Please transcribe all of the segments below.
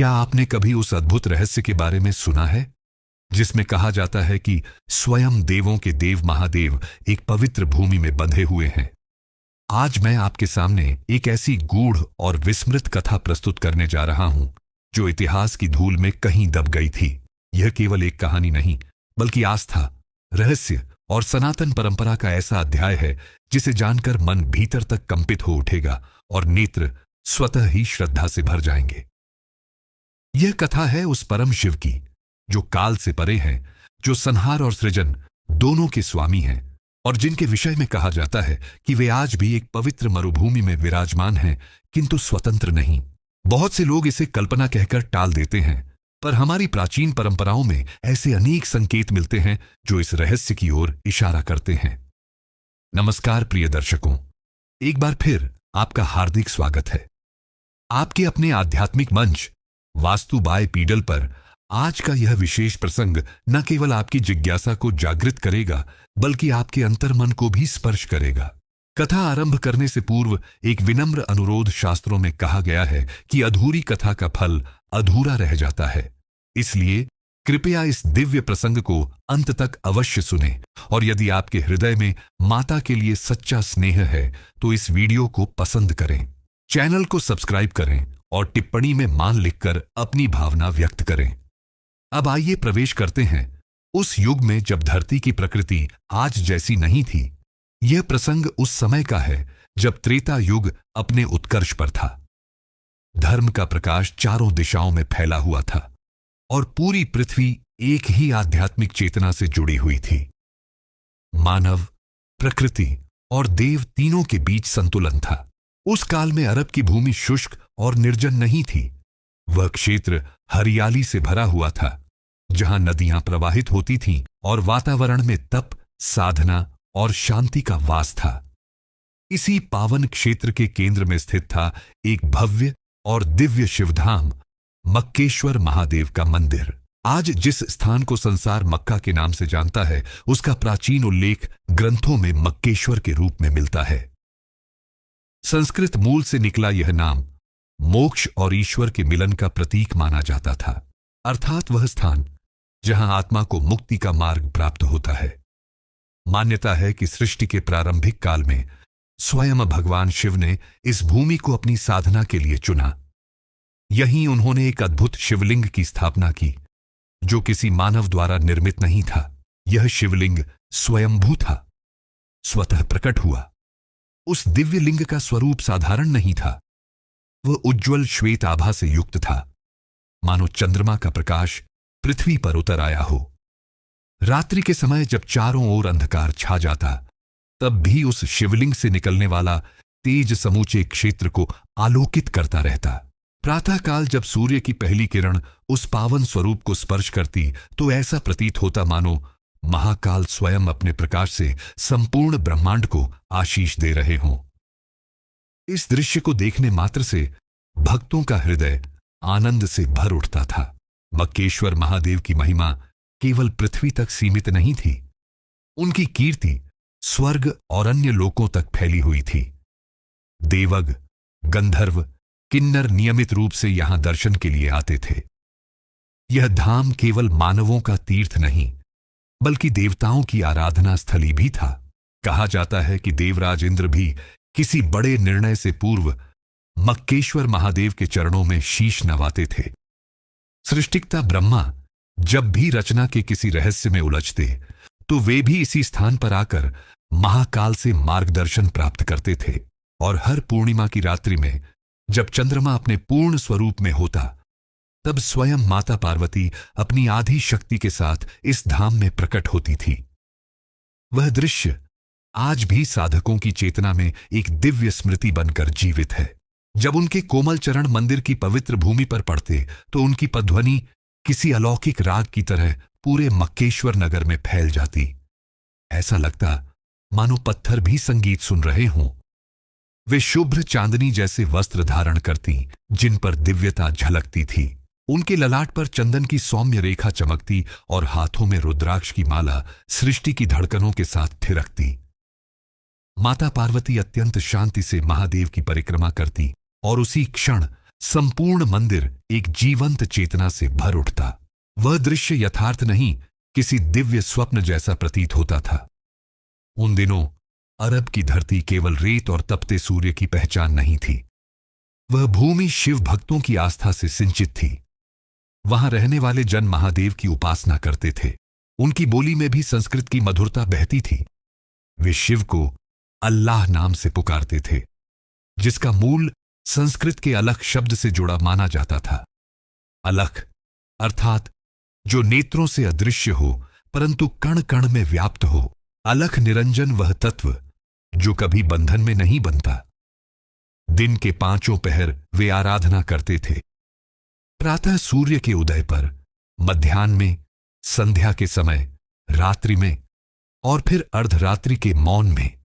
क्या आपने कभी उस अद्भुत रहस्य के बारे में सुना है जिसमें कहा जाता है कि स्वयं देवों के देव महादेव एक पवित्र भूमि में बंधे हुए हैं? आज मैं आपके सामने एक ऐसी गूढ़ और विस्मृत कथा प्रस्तुत करने जा रहा हूं जो इतिहास की धूल में कहीं दब गई थी। यह केवल एक कहानी नहीं, बल्कि आस्था, रहस्य और सनातन परंपरा का ऐसा अध्याय है जिसे जानकर मन भीतर तक कंपित हो उठेगा और नेत्र स्वतः ही श्रद्धा से भर जाएंगे। यह कथा है उस परम शिव की जो काल से परे हैं, जो संहार और सृजन दोनों के स्वामी हैं, और जिनके विषय में कहा जाता है कि वे आज भी एक पवित्र मरुभूमि में विराजमान हैं, किंतु स्वतंत्र नहीं। बहुत से लोग इसे कल्पना कहकर टाल देते हैं, पर हमारी प्राचीन परंपराओं में ऐसे अनेक संकेत मिलते हैं जो इस रहस्य की ओर इशारा करते हैं। नमस्कार प्रिय दर्शकों, एक बार फिर आपका हार्दिक स्वागत है आपके अपने आध्यात्मिक मंच वास्तु बाय पीडल पर। आज का यह विशेष प्रसंग न केवल आपकी जिज्ञासा को जागृत करेगा, बल्कि आपके अंतर्मन को भी स्पर्श करेगा। कथा आरंभ करने से पूर्व एक विनम्र अनुरोध। शास्त्रों में कहा गया है कि अधूरी कथा का फल अधूरा रह जाता है, इसलिए कृपया इस दिव्य प्रसंग को अंत तक अवश्य सुनें। और यदि आपके हृदय में माता के लिए सच्चा स्नेह है तो इस वीडियो को पसंद करें, चैनल को सब्सक्राइब करें और टिप्पणी में मान लिखकर अपनी भावना व्यक्त करें। अब आइए प्रवेश करते हैं उस युग में जब धरती की प्रकृति आज जैसी नहीं थी। यह प्रसंग उस समय का है जब त्रेता युग अपने उत्कर्ष पर था। धर्म का प्रकाश चारों दिशाओं में फैला हुआ था और पूरी पृथ्वी एक ही आध्यात्मिक चेतना से जुड़ी हुई थी। मानव, प्रकृति और देव तीनों के बीच संतुलन था। उस काल में अरब की भूमि शुष्क और निर्जन नहीं थी। वह क्षेत्र हरियाली से भरा हुआ था, जहां नदियां प्रवाहित होती थीं और वातावरण में तप, साधना और शांति का वास था। इसी पावन क्षेत्र के केंद्र में स्थित था एक भव्य और दिव्य शिवधाम, मक्केश्वर महादेव का मंदिर। आज जिस स्थान को संसार मक्का के नाम से जानता है, उसका प्राचीन उल्लेख ग्रंथों में मक्केश्वर के रूप में मिलता है। संस्कृत मूल से निकला यह नाम मोक्ष और ईश्वर के मिलन का प्रतीक माना जाता था, अर्थात वह स्थान जहां आत्मा को मुक्ति का मार्ग प्राप्त होता है। मान्यता है कि सृष्टि के प्रारंभिक काल में स्वयं भगवान शिव ने इस भूमि को अपनी साधना के लिए चुना। यहीं उन्होंने एक अद्भुत शिवलिंग की स्थापना की जो किसी मानव द्वारा निर्मित नहीं था। यह शिवलिंग स्वयंभू था, स्वतः प्रकट हुआ। उस दिव्य लिंग का स्वरूप साधारण नहीं था। वह उज्ज्वल श्वेत आभा से युक्त था, मानो चंद्रमा का प्रकाश पृथ्वी पर उतर आया हो। रात्रि के समय जब चारों ओर अंधकार छा जाता, तब भी उस शिवलिंग से निकलने वाला तेज समूचे क्षेत्र को आलोकित करता रहता। प्रातःकाल जब सूर्य की पहली किरण उस पावन स्वरूप को स्पर्श करती तो ऐसा प्रतीत होता मानो महाकाल स्वयं अपने प्रकाश से संपूर्ण ब्रह्मांड को आशीष दे रहे हों। इस दृश्य को देखने मात्र से भक्तों का हृदय आनंद से भर उठता था। मक्केश्वर महादेव की महिमा केवल पृथ्वी तक सीमित नहीं थी, उनकी कीर्ति स्वर्ग और अन्य लोकों तक फैली हुई थी। देवग, गंधर्व, किन्नर नियमित रूप से यहां दर्शन के लिए आते थे। यह धाम केवल मानवों का तीर्थ नहीं, बल्कि देवताओं की आराधना स्थली भी था। कहा जाता है कि देवराज इंद्र भी किसी बड़े निर्णय से पूर्व मक्केश्वर महादेव के चरणों में शीश नवाते थे। सृष्टिकर्ता ब्रह्मा जब भी रचना के किसी रहस्य में उलझते तो वे भी इसी स्थान पर आकर महाकाल से मार्गदर्शन प्राप्त करते थे। और हर पूर्णिमा की रात्रि में जब चंद्रमा अपने पूर्ण स्वरूप में होता, तब स्वयं माता पार्वती अपनी आधी शक्ति के साथ इस धाम में प्रकट होती थी। वह दृश्य आज भी साधकों की चेतना में एक दिव्य स्मृति बनकर जीवित है। जब उनके कोमल चरण मंदिर की पवित्र भूमि पर पड़ते तो उनकी पदध्वनि किसी अलौकिक राग की तरह पूरे मक्केश्वर नगर में फैल जाती। ऐसा लगता मानो पत्थर भी संगीत सुन रहे हों। वे शुभ्र चांदनी जैसे वस्त्र धारण करती, जिन पर दिव्यता झलकती थी। उनके ललाट पर चंदन की सौम्य रेखा चमकती और हाथों में रुद्राक्ष की माला सृष्टि की धड़कनों के साथ थिरकती। माता पार्वती अत्यंत शांति से महादेव की परिक्रमा करती और उसी क्षण संपूर्ण मंदिर एक जीवंत चेतना से भर उठता। वह दृश्य यथार्थ नहीं, किसी दिव्य स्वप्न जैसा प्रतीत होता था। उन दिनों अरब की धरती केवल रेत और तपते सूर्य की पहचान नहीं थी। वह भूमि शिव भक्तों की आस्था से सिंचित थी। वहां रहने वाले जन महादेव की उपासना करते थे। उनकी बोली में भी संस्कृत की मधुरता बहती थी। वे शिव को अल्लाह नाम से पुकारते थे, जिसका मूल संस्कृत के अलख शब्द से जुड़ा माना जाता था। अलख अर्थात जो नेत्रों से अदृश्य हो परंतु कण कण में व्याप्त हो। अलख निरंजन वह तत्व जो कभी बंधन में नहीं बनता। दिन के पांचों पहर वे आराधना करते थे। प्रातः सूर्य के उदय पर, मध्याह्न में, संध्या के समय, रात्रि में और फिर अर्धरात्रि के मौन में।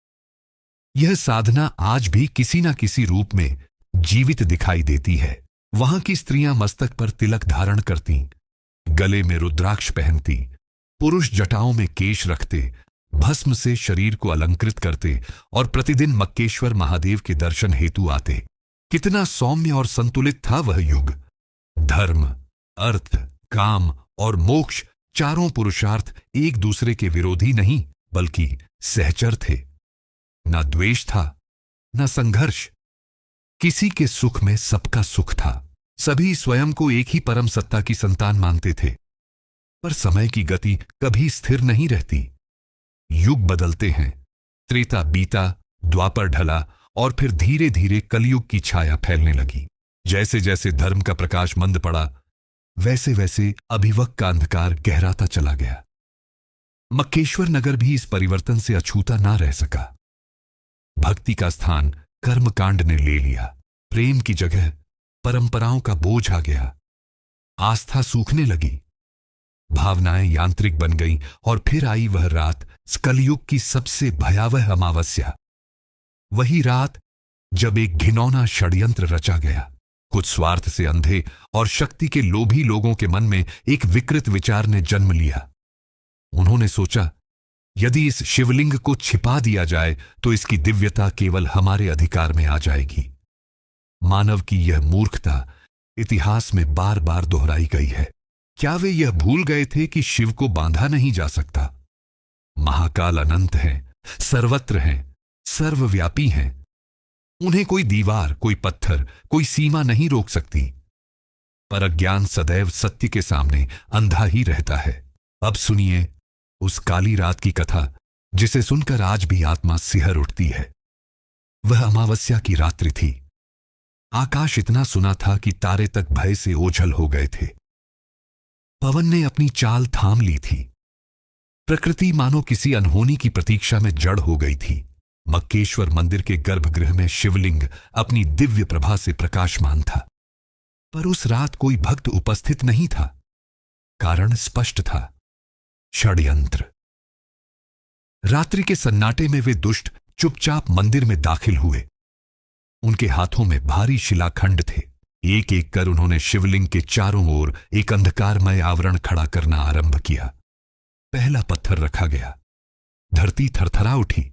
यह साधना आज भी किसी न किसी रूप में जीवित दिखाई देती है। वहां की स्त्रियां मस्तक पर तिलक धारण करती, गले में रुद्राक्ष पहनती, पुरुष जटाओं में केश रखते, भस्म से शरीर को अलंकृत करते और प्रतिदिन मक्केश्वर महादेव के दर्शन हेतु आते। कितना सौम्य और संतुलित था वह युग। धर्म, अर्थ, काम और मोक्ष चारों पुरुषार्थ एक दूसरे के विरोधी नहीं बल्कि सहचर थे। न द्वेष था, न संघर्ष। किसी के सुख में सबका सुख था। सभी स्वयं को एक ही परम सत्ता की संतान मानते थे। पर समय की गति कभी स्थिर नहीं रहती। युग बदलते हैं। त्रेता बीता, द्वापर ढला और फिर धीरे धीरे कलयुग की छाया फैलने लगी। जैसे जैसे धर्म का प्रकाश मंद पड़ा, वैसे वैसे अभिवक का अंधकार गहराता चला गया। मक्केश्वर नगर भी इस परिवर्तन से अछूता ना रह सका। भक्ति का स्थान कर्मकांड ने ले लिया। प्रेम की जगह परंपराओं का बोझ आ गया। आस्था सूखने लगी, भावनाएं यांत्रिक बन गईं और फिर आई वह रात, कलयुग की सबसे भयावह अमावस्या। वही रात जब एक घिनौना षड्यंत्र रचा गया। कुछ स्वार्थ से अंधे और शक्ति के लोभी लोगों के मन में एक विकृत विचार ने जन्म लिया। उन्होंने सोचा, यदि इस शिवलिंग को छिपा दिया जाए तो इसकी दिव्यता केवल हमारे अधिकार में आ जाएगी। मानव की यह मूर्खता इतिहास में बार बार दोहराई गई है। क्या वे यह भूल गए थे कि शिव को बांधा नहीं जा सकता? महाकाल अनंत हैं, सर्वत्र हैं, सर्वव्यापी हैं। उन्हें कोई दीवार, कोई पत्थर, कोई सीमा नहीं रोक सकती। पर अज्ञान सदैव सत्य के सामने अंधा ही रहता है। अब सुनिए उस काली रात की कथा, जिसे सुनकर आज भी आत्मा सिहर उठती है। वह अमावस्या की रात्रि थी। आकाश इतना सुना था कि तारे तक भय से ओझल हो गए थे। पवन ने अपनी चाल थाम ली थी। प्रकृति मानो किसी अनहोनी की प्रतीक्षा में जड़ हो गई थी। मक्केश्वर मंदिर के गर्भगृह में शिवलिंग अपनी दिव्य प्रभा से प्रकाशमान था। पर उस रात कोई भक्त उपस्थित नहीं था। कारण स्पष्ट था, षड्यंत्र। रात्रि के सन्नाटे में वे दुष्ट चुपचाप मंदिर में दाखिल हुए। उनके हाथों में भारी शिलाखंड थे। एक एक कर उन्होंने शिवलिंग के चारों ओर एक अंधकारमय आवरण खड़ा करना आरंभ किया। पहला पत्थर रखा गया, धरती थरथरा उठी।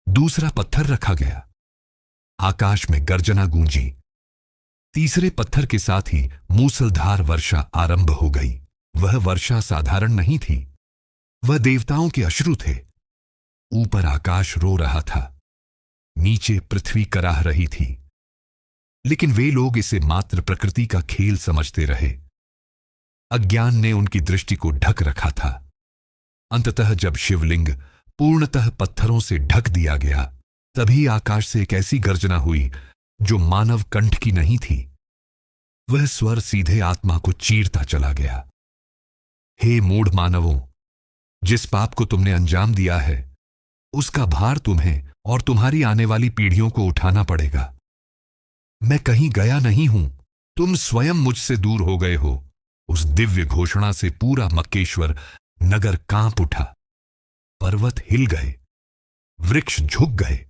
दूसरा पत्थर रखा गया, आकाश में गर्जना गूंजी। तीसरे पत्थर के साथ ही मूसलधार वर्षा आरंभ हो गई। वह वर्षा साधारण नहीं थी, वह देवताओं के अश्रु थे। ऊपर आकाश रो रहा था, नीचे पृथ्वी कराह रही थी। लेकिन वे लोग इसे मात्र प्रकृति का खेल समझते रहे। अज्ञान ने उनकी दृष्टि को ढक रखा था। अंततः जब शिवलिंग पूर्णतः पत्थरों से ढक दिया गया, तभी आकाश से एक ऐसी गर्जना हुई जो मानव कंठ की नहीं थी। वह स्वर सीधे आत्मा को चीरता चला गया। हे मूढ़ मानवों, जिस पाप को तुमने अंजाम दिया है, उसका भार तुम्हें और तुम्हारी आने वाली पीढ़ियों को उठाना पड़ेगा। मैं कहीं गया नहीं हूं, तुम स्वयं मुझसे दूर हो गए हो। उस दिव्य घोषणा से पूरा मक्केश्वर नगर कांप उठा। पर्वत हिल गए, वृक्ष झुक गए,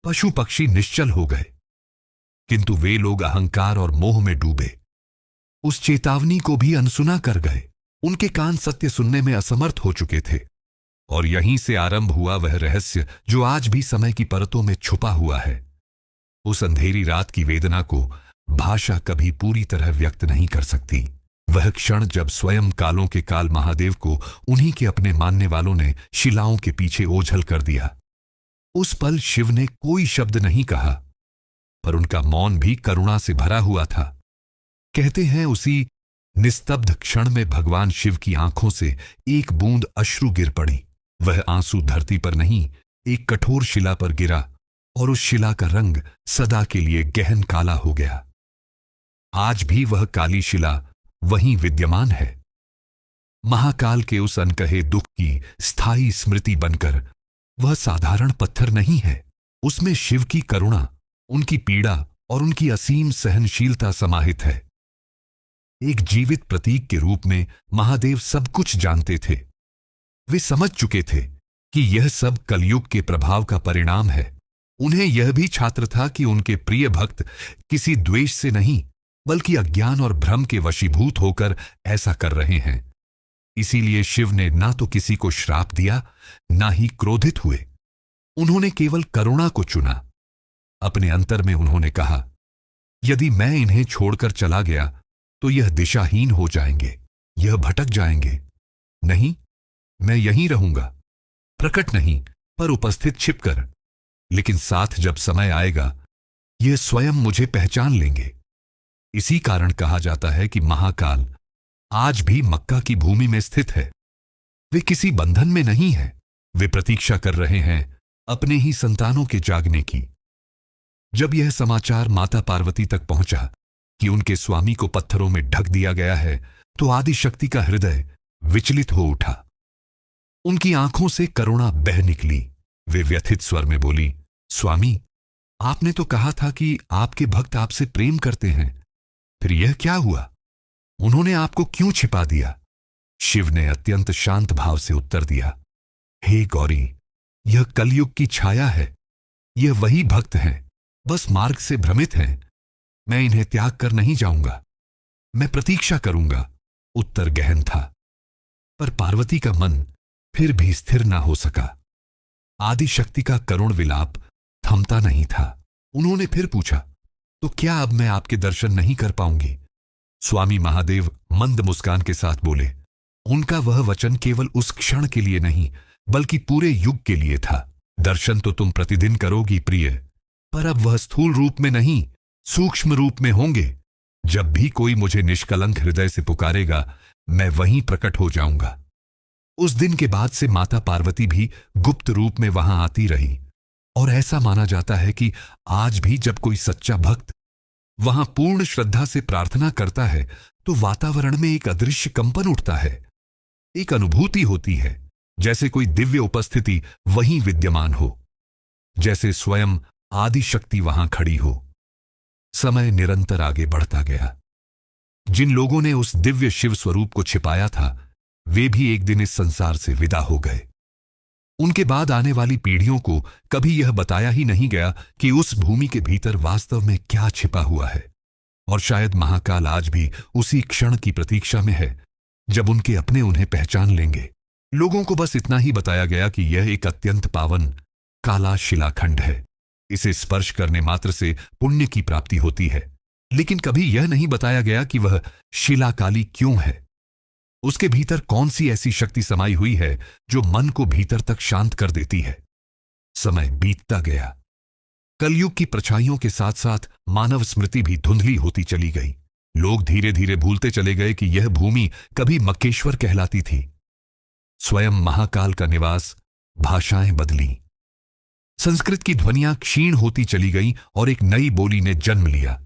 पशु पक्षी निश्चल हो गए। किंतु वे लोग अहंकार और मोह में डूबे, उस चेतावनी को भी अनसुना कर गए। उनके कान सत्य सुनने में असमर्थ हो चुके थे। और यहीं से आरंभ हुआ वह रहस्य जो आज भी समय की परतों में छुपा हुआ है। उस अंधेरी रात की वेदना को भाषा कभी पूरी तरह व्यक्त नहीं कर सकती। वह क्षण जब स्वयं कालों के काल महादेव को उन्हीं के अपने मानने वालों ने शिलाओं के पीछे ओझल कर दिया। उस पल शिव ने कोई शब्द नहीं कहा, पर उनका मौन भी करुणा से भरा हुआ था। कहते हैं उसी निस्तब्ध क्षण में भगवान शिव की आंखों से एक बूंद अश्रु गिर पड़ी। वह आंसू धरती पर नहीं, एक कठोर शिला पर गिरा और उस शिला का रंग सदा के लिए गहन काला हो गया। आज भी वह काली शिला वहीं विद्यमान है, महाकाल के उस अनकहे दुख की स्थायी स्मृति बनकर। वह साधारण पत्थर नहीं है, उसमें शिव की करुणा, उनकी पीड़ा और उनकी असीम सहनशीलता समाहित है। एक जीवित प्रतीक के रूप में महादेव सब कुछ जानते थे। वे समझ चुके थे कि यह सब कलयुग के प्रभाव का परिणाम है। उन्हें यह भी छात्र था कि उनके प्रिय भक्त किसी द्वेष से नहीं, बल्कि अज्ञान और भ्रम के वशीभूत होकर ऐसा कर रहे हैं। इसीलिए शिव ने ना तो किसी को श्राप दिया, ना ही क्रोधित हुए। उन्होंने केवल करुणा को चुना। अपने अंतर में उन्होंने कहा, यदि मैं इन्हें छोड़कर चला गया तो यह दिशाहीन हो जाएंगे, यह भटक जाएंगे। नहीं, मैं यहीं रहूंगा, प्रकट नहीं पर उपस्थित छिपकर। लेकिन साथ जब समय आएगा, यह स्वयं मुझे पहचान लेंगे। इसी कारण कहा जाता है कि महाकाल आज भी मक्का की भूमि में स्थित है। वे किसी बंधन में नहीं है, वे प्रतीक्षा कर रहे हैं अपने ही संतानों के जागने की। जब यह समाचार माता पार्वती तक पहुंचा कि उनके स्वामी को पत्थरों में ढक दिया गया है, तो आदिशक्ति का हृदय विचलित हो उठा। उनकी आंखों से करुणा बह निकली। वे व्यथित स्वर में बोली, स्वामी, आपने तो कहा था कि आपके भक्त आपसे प्रेम करते हैं, फिर यह क्या हुआ? उन्होंने आपको क्यों छिपा दिया? शिव ने अत्यंत शांत भाव से उत्तर दिया, हे गौरी, यह कलयुग की छाया है। यह वही भक्त हैं, बस मार्ग से भ्रमित हैं। मैं इन्हें त्याग कर नहीं जाऊंगा, मैं प्रतीक्षा करूंगा। उत्तर गहन था, पर पार्वती का मन फिर भी स्थिर ना हो सका। आदिशक्ति का करुण विलाप थमता नहीं था। उन्होंने फिर पूछा, तो क्या अब मैं आपके दर्शन नहीं कर पाऊंगी? स्वामी महादेव मंद मुस्कान के साथ बोले, उनका वह वचन केवल उस क्षण के लिए नहीं, बल्कि पूरे युग के लिए था। दर्शन तो तुम प्रतिदिन करोगी प्रिय, पर अब वह स्थूल रूप में नहीं, सूक्ष्म रूप में होंगे। जब भी कोई मुझे निष्कलंक हृदय से पुकारेगा, मैं वहीं प्रकट हो जाऊंगा। उस दिन के बाद से माता पार्वती भी गुप्त रूप में वहां आती रही, और ऐसा माना जाता है कि आज भी जब कोई सच्चा भक्त वहां पूर्ण श्रद्धा से प्रार्थना करता है, तो वातावरण में एक अदृश्य कंपन उठता है। एक अनुभूति होती है जैसे कोई दिव्य उपस्थिति वहीं विद्यमान हो, जैसे स्वयं आदिशक्ति वहां खड़ी हो। समय निरंतर आगे बढ़ता गया। जिन लोगों ने उस दिव्य शिव स्वरूप को छिपाया था, वे भी एक दिन इस संसार से विदा हो गए। उनके बाद आने वाली पीढ़ियों को कभी यह बताया ही नहीं गया कि उस भूमि के भीतर वास्तव में क्या छिपा हुआ है। और शायद महाकाल आज भी उसी क्षण की प्रतीक्षा में है जब उनके अपने उन्हें पहचान लेंगे। लोगों को बस इतना ही बताया गया कि यह एक अत्यंत पावन काला शिलाखंड है, इसे स्पर्श करने मात्र से पुण्य की प्राप्ति होती है। लेकिन कभी यह नहीं बताया गया कि वह शिला काली क्यों है, उसके भीतर कौन सी ऐसी शक्ति समाई हुई है जो मन को भीतर तक शांत कर देती है। समय बीतता गया। कलयुग की परछाइयों के साथ साथ मानव स्मृति भी धुंधली होती चली गई। लोग धीरे धीरे भूलते चले गए कि यह भूमि कभी मक्केश्वर कहलाती थी। स्वयं महाकाल का निवास, भाषाएं बदली, संस्कृत की ध्वनियां क्षीण होती चली गईं और एक नई बोली ने जन्म लिया।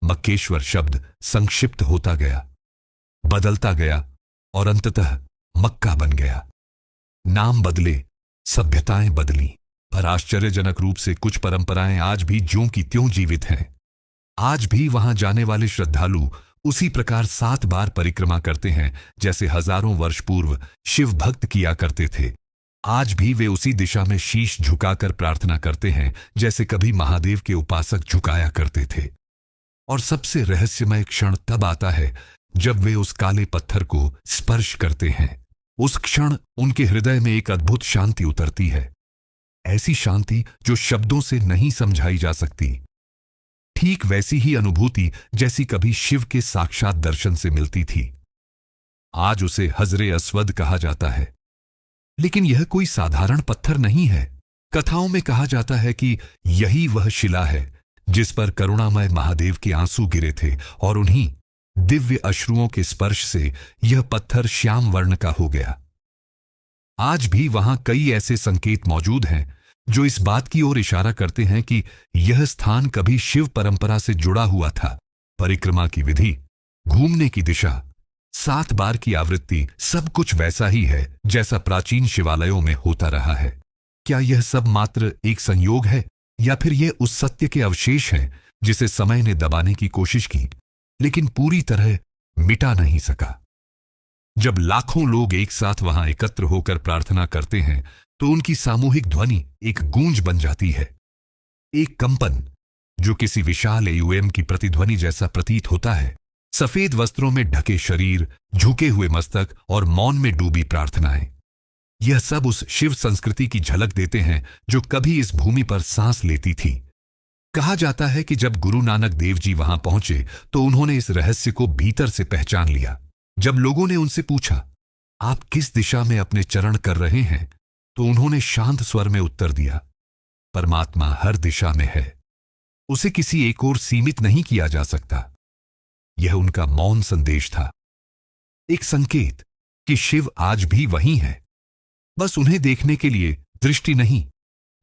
मक्केश्वर शब्द संक्षिप्त होता गया, बदलता गया और अंततः मक्का बन गया। नाम बदले, सभ्यताएं बदली, पर आश्चर्यजनक रूप से कुछ परंपराएं आज भी ज्यों की त्यों जीवित हैं। आज भी वहां जाने वाले श्रद्धालु उसी प्रकार 7 बार परिक्रमा करते हैं जैसे हजारों वर्ष पूर्व शिव भक्त किया करते थे। आज भी वे उसी दिशा में शीश झुकाकर प्रार्थना करते हैं जैसे कभी महादेव के उपासक झुकाया करते थे। और सबसे रहस्यमय क्षण तब आता है जब वे उस काले पत्थर को स्पर्श करते हैं। उस क्षण उनके हृदय में एक अद्भुत शांति उतरती है, ऐसी शांति जो शब्दों से नहीं समझाई जा सकती। ठीक वैसी ही अनुभूति जैसी कभी शिव के साक्षात दर्शन से मिलती थी। आज उसे हजरे अस्वद कहा जाता है, लेकिन यह कोई साधारण पत्थर नहीं है। कथाओं में कहा जाता है कि यही वह शिला है जिस पर करुणामय महादेव के आंसू गिरे थे और उन्हीं दिव्य अश्रुओं के स्पर्श से यह पत्थर श्याम वर्ण का हो गया। आज भी वहां कई ऐसे संकेत मौजूद हैं जो इस बात की ओर इशारा करते हैं कि यह स्थान कभी शिव परंपरा से जुड़ा हुआ था। परिक्रमा की विधि, घूमने की दिशा, 7 बार की आवृत्ति, सब कुछ वैसा ही है जैसा प्राचीन शिवालयों में होता रहा है। क्या यह सब मात्र एक संयोग है या फिर यह उस सत्य के अवशेष हैं जिसे समय ने दबाने की कोशिश की लेकिन पूरी तरह मिटा नहीं सका? जब लाखों लोग एक साथ वहां एकत्र होकर प्रार्थना करते हैं तो उनकी सामूहिक ध्वनि एक गूंज बन जाती है, एक कंपन जो किसी विशाल एयूएम की प्रतिध्वनि जैसा प्रतीत होता है। सफेद वस्त्रों में ढके शरीर, झुके हुए मस्तक और मौन में डूबी प्रार्थनाएं, यह सब उस शिव संस्कृति की झलक देते हैं जो कभी इस भूमि पर सांस लेती थी। कहा जाता है कि जब गुरु नानक देव जी वहां पहुंचे तो उन्होंने इस रहस्य को भीतर से पहचान लिया। जब लोगों ने उनसे पूछा, आप किस दिशा में अपने चरण कर रहे हैं, तो उन्होंने शांत स्वर में उत्तर दिया, परमात्मा हर दिशा में है, उसे किसी एक ओर सीमित नहीं किया जा सकता। यह उनका मौन संदेश था, एक संकेत कि शिव आज भी वहीं है, बस उन्हें देखने के लिए दृष्टि नहीं,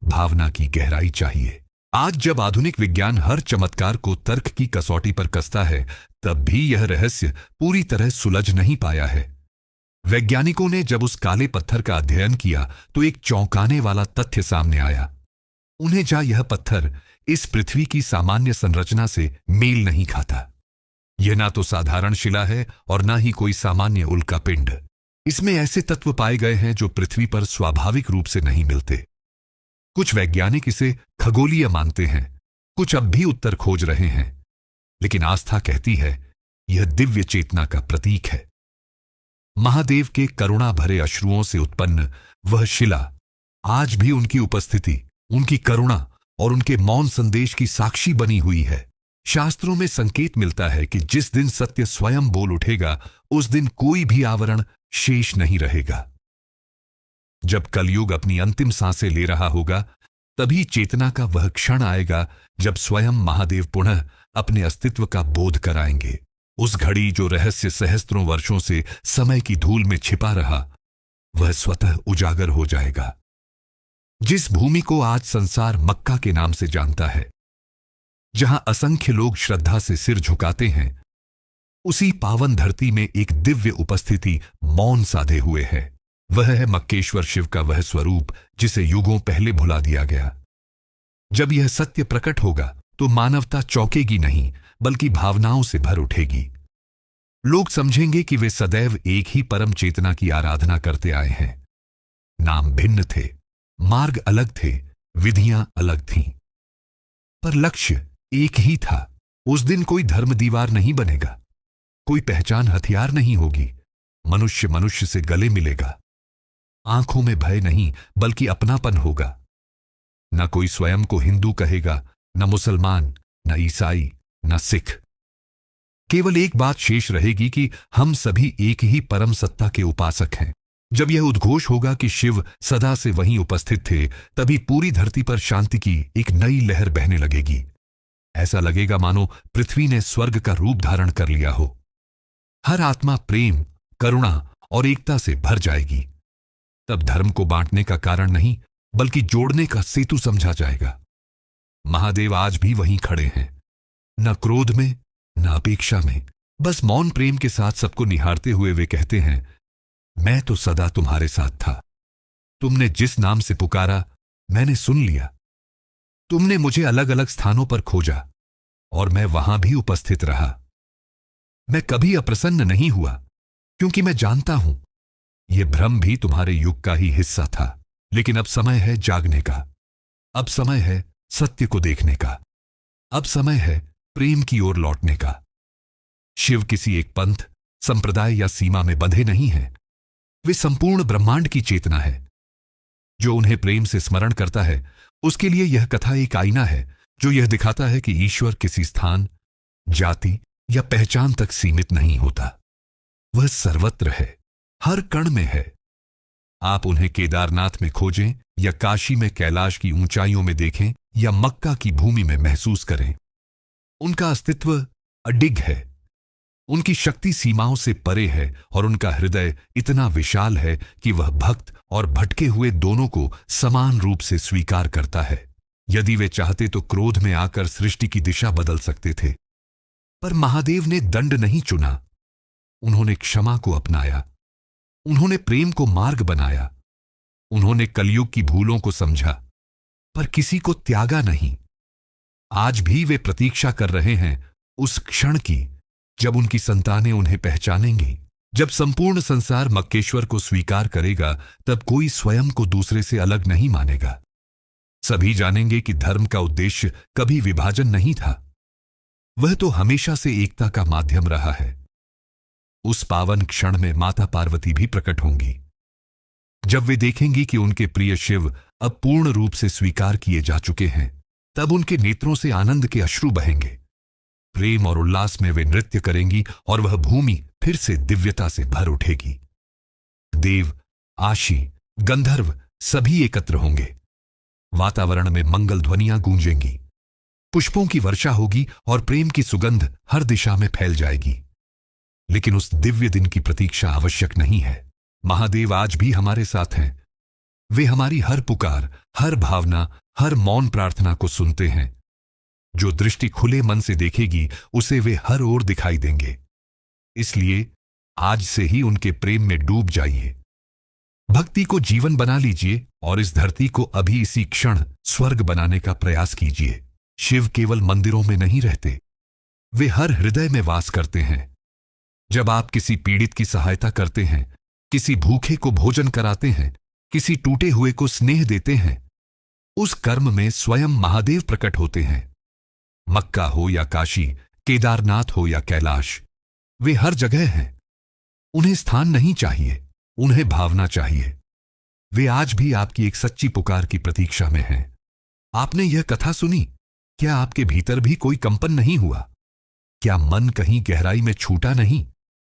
भावना की गहराई चाहिए। आज जब आधुनिक विज्ञान हर चमत्कार को तर्क की कसौटी पर कसता है, तब भी यह रहस्य पूरी तरह सुलझ नहीं पाया है। वैज्ञानिकों ने जब उस काले पत्थर का अध्ययन किया तो एक चौंकाने वाला तथ्य सामने आया। उन्हें जा यह पत्थर इस पृथ्वी की सामान्य संरचना से मेल नहीं खाता। यह ना तो साधारण शिला है और ना ही कोई सामान्य उल्का पिंड। इसमें ऐसे तत्व पाए गए हैं जो पृथ्वी पर स्वाभाविक रूप से नहीं मिलते। कुछ वैज्ञानिक इसे खगोलीय मानते हैं, कुछ अब भी उत्तर खोज रहे हैं, लेकिन आस्था कहती है यह दिव्य चेतना का प्रतीक है। महादेव के करुणा भरे अश्रुओं से उत्पन्न वह शिला आज भी उनकी उपस्थिति, उनकी करुणा और उनके मौन संदेश की साक्षी बनी हुई है। शास्त्रों में संकेत मिलता है कि जिस दिन सत्य स्वयं बोल उठेगा, उस दिन कोई भी आवरण शेष नहीं रहेगा। जब कलयुग अपनी अंतिम सांसें ले रहा होगा, तभी चेतना का वह क्षण आएगा जब स्वयं महादेव पुनः अपने अस्तित्व का बोध कराएंगे। उस घड़ी जो रहस्य सहस्त्रों वर्षों से समय की धूल में छिपा रहा, वह स्वतः उजागर हो जाएगा। जिस भूमि को आज संसार मक्का के नाम से जानता है, जहां असंख्य लोग श्रद्धा से सिर झुकाते हैं, उसी पावन धरती में एक दिव्य उपस्थिति मौन साधे हुए है। वह है मक्केश्वर शिव का वह स्वरूप जिसे युगों पहले भुला दिया गया। जब यह सत्य प्रकट होगा तो मानवता चौंकेगी नहीं, बल्कि भावनाओं से भर उठेगी। लोग समझेंगे कि वे सदैव एक ही परम चेतना की आराधना करते आए हैं। नाम भिन्न थे, मार्ग अलग थे, विधियां अलग थीं, पर लक्ष्य एक ही था। उस दिन कोई धर्म दीवार नहीं बनेगा, कोई पहचान हथियार नहीं होगी। मनुष्य मनुष्य से गले मिलेगा। आंखों में भय नहीं, बल्कि अपनापन होगा। न कोई स्वयं को हिंदू कहेगा, न मुसलमान, न ईसाई, न सिख। केवल एक बात शेष रहेगी कि हम सभी एक ही परम सत्ता के उपासक हैं। जब यह उद्घोष होगा कि शिव सदा से वहीं उपस्थित थे, तभी पूरी धरती पर शांति की एक नई लहर बहने लगेगी। ऐसा लगेगा मानो पृथ्वी ने स्वर्ग का रूप धारण कर लिया हो। हर आत्मा प्रेम, करुणा और एकता से भर जाएगी। तब धर्म को बांटने का कारण नहीं, बल्कि जोड़ने का सेतु समझा जाएगा। महादेव आज भी वहीं खड़े हैं, न क्रोध में, न अपेक्षा में, बस मौन प्रेम के साथ सबको निहारते हुए वे कहते हैं, मैं तो सदा तुम्हारे साथ था। तुमने जिस नाम से पुकारा, मैंने सुन लिया। तुमने मुझे अलग अलग स्थानों पर खोजा और मैं वहां भी उपस्थित रहा। मैं कभी अप्रसन्न नहीं हुआ, क्योंकि मैं जानता हूं यह भ्रम भी तुम्हारे युग का ही हिस्सा था। लेकिन अब समय है जागने का, अब समय है सत्य को देखने का, अब समय है प्रेम की ओर लौटने का। शिव किसी एक पंथ, संप्रदाय या सीमा में बंधे नहीं हैं। वे संपूर्ण ब्रह्मांड की चेतना है। जो उन्हें प्रेम से स्मरण करता है, उसके लिए यह कथा एक आईना है जो यह दिखाता है कि ईश्वर किसी स्थान, जाति या पहचान तक सीमित नहीं होता। वह सर्वत्र है, हर कण में है। आप उन्हें केदारनाथ में खोजें या काशी में कैलाश की ऊंचाइयों में देखें या मक्का की भूमि में महसूस करें, उनका अस्तित्व अडिग है। उनकी शक्ति सीमाओं से परे है और उनका हृदय इतना विशाल है कि वह भक्त और भटके हुए दोनों को समान रूप से स्वीकार करता है। यदि वे चाहते तो क्रोध में आकर सृष्टि की दिशा बदल सकते थे, पर महादेव ने दंड नहीं चुना। उन्होंने क्षमा को अपनाया, उन्होंने प्रेम को मार्ग बनाया, उन्होंने कलयुग की भूलों को समझा, पर किसी को त्यागा नहीं। आज भी वे प्रतीक्षा कर रहे हैं उस क्षण की जब उनकी संतानें उन्हें पहचानेंगी। जब संपूर्ण संसार मक्केश्वर को स्वीकार करेगा, तब कोई स्वयं को दूसरे से अलग नहीं मानेगा। सभी जानेंगे कि धर्म का उद्देश्य कभी विभाजन नहीं था, वह तो हमेशा से एकता का माध्यम रहा है। उस पावन क्षण में माता पार्वती भी प्रकट होंगी। जब वे देखेंगी कि उनके प्रिय शिव अब पूर्ण रूप से स्वीकार किए जा चुके हैं, तब उनके नेत्रों से आनंद के अश्रु बहेंगे। प्रेम और उल्लास में वे नृत्य करेंगी और वह भूमि फिर से दिव्यता से भर उठेगी। देव, आशी, गंधर्व सभी एकत्र होंगे। वातावरण में मंगल ध्वनियां गूंजेंगी, पुष्पों की वर्षा होगी और प्रेम की सुगंध हर दिशा में फैल जाएगी। लेकिन उस दिव्य दिन की प्रतीक्षा आवश्यक नहीं है। महादेव आज भी हमारे साथ हैं। वे हमारी हर पुकार, हर भावना, हर मौन प्रार्थना को सुनते हैं। जो दृष्टि खुले मन से देखेगी, उसे वे हर ओर दिखाई देंगे। इसलिए आज से ही उनके प्रेम में डूब जाइए। भक्ति को जीवन बना लीजिए और इस धरती को अभी इसी क्षण स्वर्ग बनाने का प्रयास कीजिए। शिव केवल मंदिरों में नहीं रहते, वे हर हृदय में वास करते हैं। जब आप किसी पीड़ित की सहायता करते हैं, किसी भूखे को भोजन कराते हैं, किसी टूटे हुए को स्नेह देते हैं, उस कर्म में स्वयं महादेव प्रकट होते हैं। मक्का हो या काशी, केदारनाथ हो या कैलाश, वे हर जगह हैं। उन्हें स्थान नहीं चाहिए, उन्हें भावना चाहिए। वे आज भी आपकी एक सच्ची पुकार की प्रतीक्षा में हैं। आपने यह कथा सुनी, क्या आपके भीतर भी कोई कंपन नहीं हुआ? क्या मन कहीं गहराई में छूटा नहीं?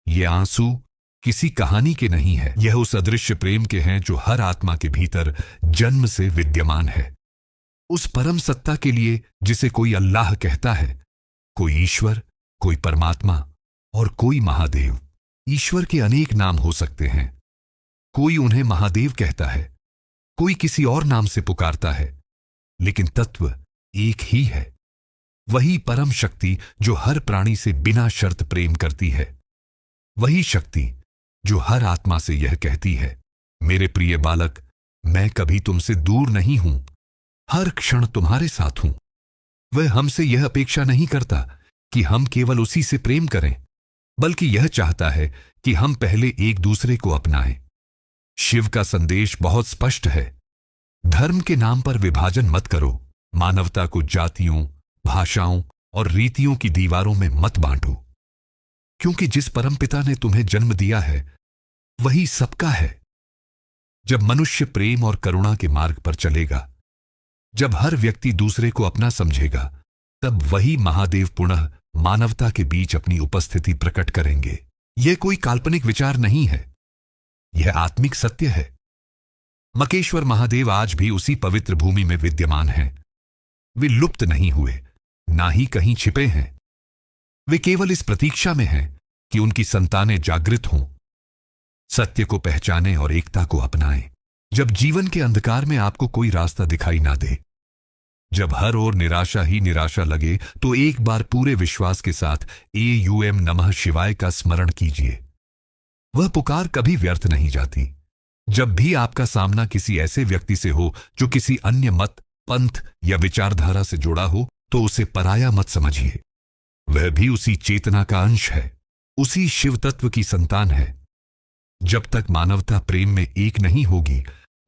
ये आंसू किसी कहानी के नहीं है, यह उस अदृश्य प्रेम के हैं जो हर आत्मा के भीतर जन्म से विद्यमान है। उस परम सत्ता के लिए जिसे कोई अल्लाह कहता है, कोई ईश्वर, कोई परमात्मा और कोई महादेव। ईश्वर के अनेक नाम हो सकते हैं। कोई उन्हें महादेव कहता है, कोई किसी और नाम से पुकारता है, लेकिन तत्व एक ही है। वही परम शक्ति जो हर प्राणी से बिना शर्त प्रेम करती है। वही शक्ति जो हर आत्मा से यह कहती है, मेरे प्रिय बालक, मैं कभी तुमसे दूर नहीं हूं, हर क्षण तुम्हारे साथ हूं। वह हमसे यह अपेक्षा नहीं करता कि हम केवल उसी से प्रेम करें, बल्कि यह चाहता है कि हम पहले एक दूसरे को अपनाएं। शिव का संदेश बहुत स्पष्ट है। धर्म के नाम पर विभाजन मत करो। मानवता को जातियों, भाषाओं और रीतियों की दीवारों में मत बांटो, क्योंकि जिस परमपिता ने तुम्हें जन्म दिया है वही सबका है। जब मनुष्य प्रेम और करुणा के मार्ग पर चलेगा, जब हर व्यक्ति दूसरे को अपना समझेगा, तब वही महादेव पुनः मानवता के बीच अपनी उपस्थिति प्रकट करेंगे। यह कोई काल्पनिक विचार नहीं है, यह आत्मिक सत्य है। मकेश्वर महादेव आज भी उसी पवित्र भूमि में विद्यमान हैं। वे लुप्त नहीं हुए, ना ही कहीं छिपे हैं। वे केवल इस प्रतीक्षा में हैं कि उनकी संतानें जागृत हों, सत्य को पहचानें और एकता को अपनाएं। जब जीवन के अंधकार में आपको कोई रास्ता दिखाई ना दे, जब हर ओर निराशा ही निराशा लगे, तो एक बार पूरे विश्वास के साथ AUM नमः शिवाय का स्मरण कीजिए। वह पुकार कभी व्यर्थ नहीं जाती। जब भी आपका सामना किसी ऐसे व्यक्ति से हो जो किसी अन्य मत, पंथ या विचारधारा से जुड़ा हो, तो उसे पराया मत समझिए। वह भी उसी चेतना का अंश है, उसी शिव तत्व की संतान है। जब तक मानवता प्रेम में एक नहीं होगी,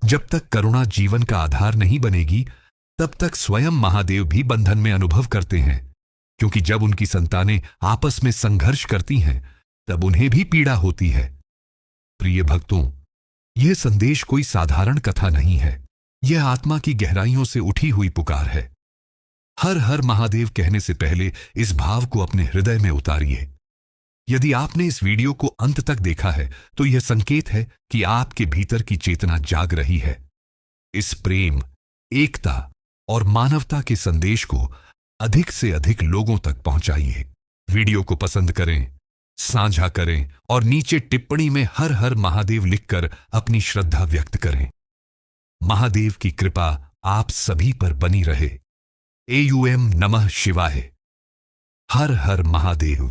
जब तक करुणा जीवन का आधार नहीं बनेगी, तब तक स्वयं महादेव भी बंधन में अनुभव करते हैं, क्योंकि जब उनकी संतानें आपस में संघर्ष करती हैं, तब उन्हें भी पीड़ा होती है। प्रिय भक्तों, यह संदेश कोई साधारण कथा नहीं है, यह आत्मा की गहराइयों से उठी हुई पुकार है। हर हर महादेव कहने से पहले इस भाव को अपने हृदय में उतारिए। यदि आपने इस वीडियो को अंत तक देखा है तो यह संकेत है कि आपके भीतर की चेतना जाग रही है। इस प्रेम, एकता और मानवता के संदेश को अधिक से अधिक लोगों तक पहुंचाइए। वीडियो को पसंद करें, साझा करें और नीचे टिप्पणी में हर हर महादेव लिखकर अपनी श्रद्धा व्यक्त करें। महादेव की कृपा आप सभी पर बनी रहे। AUM नमः शिवाय। हर हर महादेव।